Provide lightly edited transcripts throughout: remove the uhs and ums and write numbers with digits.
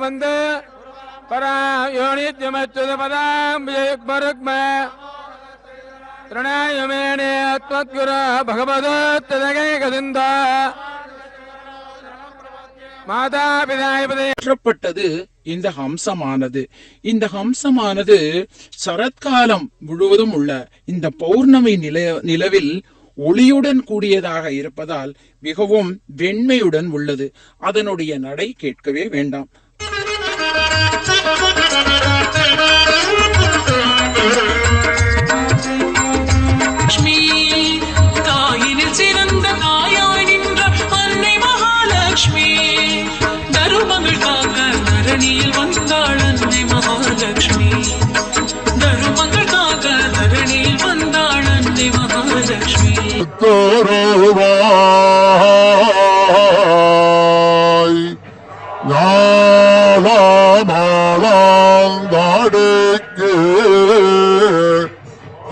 வந்து பராயோனித்யமச்சுத பதாம் விஜயக்மருக்ம திரணாயமேனே அத்வத்குர பகவதோத்ததகைகதிந்த மாதாபிதாயபதேற்றப்பட்டது இந்த ஹம்சமானது. இந்த ஹம்சமானது சரத்காலம் முழுவதும் உள்ள இந்த பௌர்ணமி நிலவில் ஒளியுடன் கூடியதாக இருப்பதால் மிகவும் வெண்மையுடன் உள்ளது. அதனுடைய நடை கேட்கவே வேண்டாம். தாயினில் சிறந்த தாயாய் நின்ற அன்னை மகாலட்சுமி, தருமங்கள் காக்க தரணியில் வந்தாள் அன்னை மகாலட்சுமி, தருமங்கள் காக்க தரணியில் வந்தாள் அன்னை மகாலட்சுமி. நாடக்கு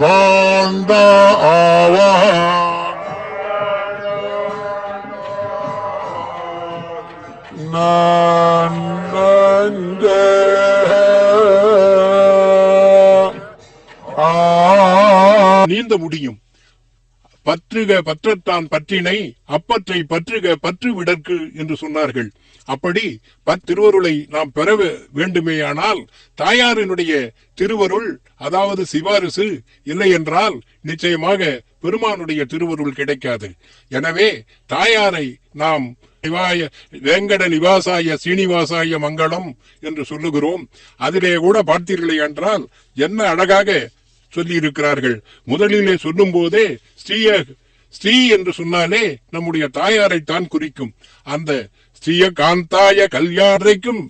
காந்த ஆவா நீந்த முடியும். பற்றுக பற்றத்தான் பற்றினை அப்பற்றை பற்றுக பற்று விடற்கு என்று சொன்னார்கள். அப்படி திருவருளை நாம் பெற வேண்டுமேயானால் தாயாரினுடைய திருவருள், அதாவது சிபாரிசு இல்லை என்றால் நிச்சயமாக பெருமானுடைய திருவருள் கிடைக்காது. எனவே தாயாரை நாம் வேங்கட நிவாசாய சீனிவாசாய மங்களம் என்று சொல்லுகிறோம். அதிலே கூட பார்த்தீர்களே என்றால் என்ன அழகாக சொல்லி இருக்கிறார்கள். முதலிலே சொல்லும் போதே ஸ்ரீ என்று சொன்னாலே நம்முடைய தாயாரை தான் குறிக்கும். அந்த ஸ்ரீய காந்தாய கல்யாணைக்கும்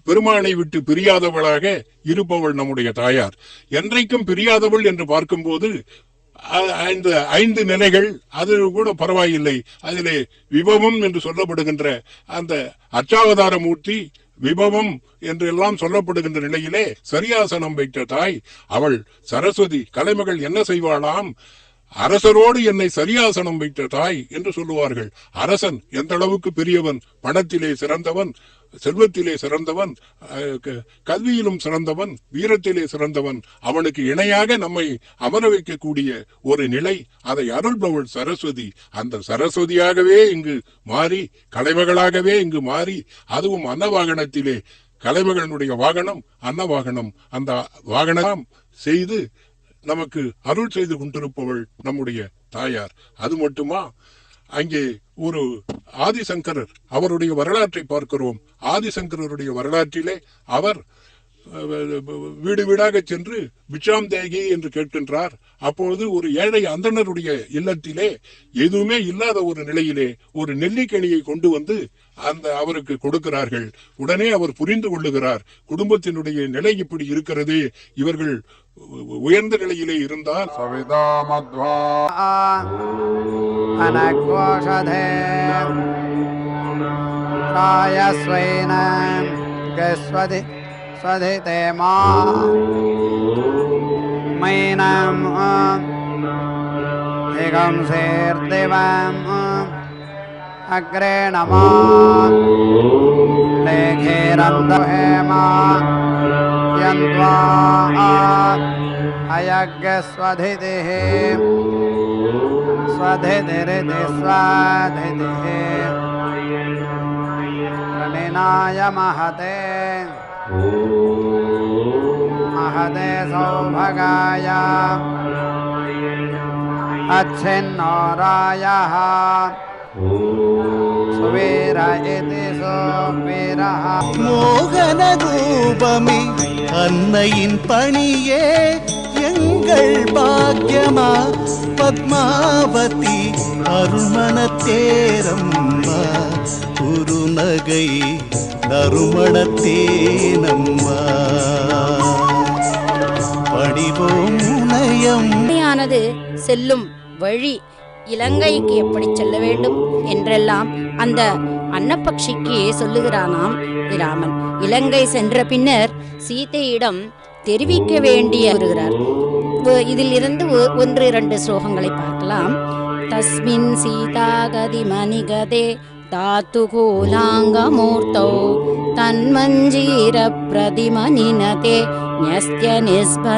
பெருமானை விட்டு பிரியாதவளாக இருப்பவள் நம்முடைய தாயார். என்றைக்கும் பிரியாதவள் என்று பார்க்கும்போது இந்த 5 நிலைகள் அது கூட பரவாயில்லை. அதிலே விபவம் என்று சொல்லப்படுகின்ற அந்த அச்சாவதார மூர்த்தி விபவம் என்றெல்லாம் சொல்லப்படுகின்ற நிலையிலே சரியாசனம் வைத்த தாய் அவள் சரஸ்வதி. கலைமகள் என்ன செய்வாளாம்? அரசரோடு என்னை சரியாசனம் வைத்த தாய் என்று சொல்லுவார்கள். அரசன் எந்த அளவுக்கு பெரியவன், பணத்திலே சிறந்தவன், செல்வத்திலே சிறந்தவன், கல்வியிலும் சிறந்தவன், வீரத்திலே சிறந்தவன், அவனுக்கு இணையாக நம்மை அமர வைக்கக்கூடிய ஒரு நிலை, அதை அருள்பவள் சரஸ்வதி. அந்த சரஸ்வதியாகவே இங்கு மாறி, கலைமகளாகவே இங்கு மாறி, அதுவும் அன்னவாகனத்திலே, கலைமகளுடைய வாகனம் அன்னவாகனம், அந்த வாகனம் செய்து நமக்கு அருள் செய்து கொண்டிருப்பவள் நம்முடைய தாயார். அது மட்டுமா, அங்கே ஒரு ஆதிசங்கரர், அவருடைய வரலாற்றை பார்க்கிறோம். ஆதிசங்கரருடைய வரலாற்றிலே அவர் வீடு வீடாக சென்று பிச்சாம் தேகி என்று கேட்கின்றார். அப்பொழுது ஒரு ஏழை அந்தணருடைய இல்லத்திலே எதுவுமே இல்லாத ஒரு நிலையிலே ஒரு நெல்லிக்கனியை கொண்டு வந்து அவருக்கு கொடுக்கிறார்கள். உடனே அவர் புரிந்து கொள்ளுகிறார், குடும்பத்தினுடைய நிலை இப்படி இருக்கிறது, இவர்கள் உயர்ந்த நிலையிலே இருந்தால் रायस्वेन स्वधिते मा मैनम् दिगंसेर्दिवम् अग्रे नमा लेखेरन्दहेमा यन्त्वा अयज्ञस्वधितिः स्वधितिरिति स्वधितिः प्रणिनाय महते महते सौभगाय अच्छिन्नो रायः सुवीर इति सुवीरः மோகன ரூபமே அன்னையின் பணியே எங்கள் பாக்கியமா பத்மாவதி அருள்மணத்தேரம்மா குருநகை நறுமணத்தேனம்மா படிவோம் முனையம் உண்மையானது செல்லும் வழி இலங்கைக்கு எப்படி செல்ல வேண்டும் என்றெல்லாம் அந்த அன்னப்பக்ஷிக்கு சொல்லுகிறானாம் ராமன். இலங்கை சென்ற பின்னர் சீதையிடம் தெரிவிக்க வேண்டிய வருகிறார். இதில் இருந்து 1-2 ஸ்லோகங்களை பார்க்கலாம். தஸ்மின் சீதா கதி மணிகதே தாத்து கோலாங்கமூர்த்தோ தன்மஞ்சீர பிரதிமனினதே ன்யஸ்ய நிஸ்பந்த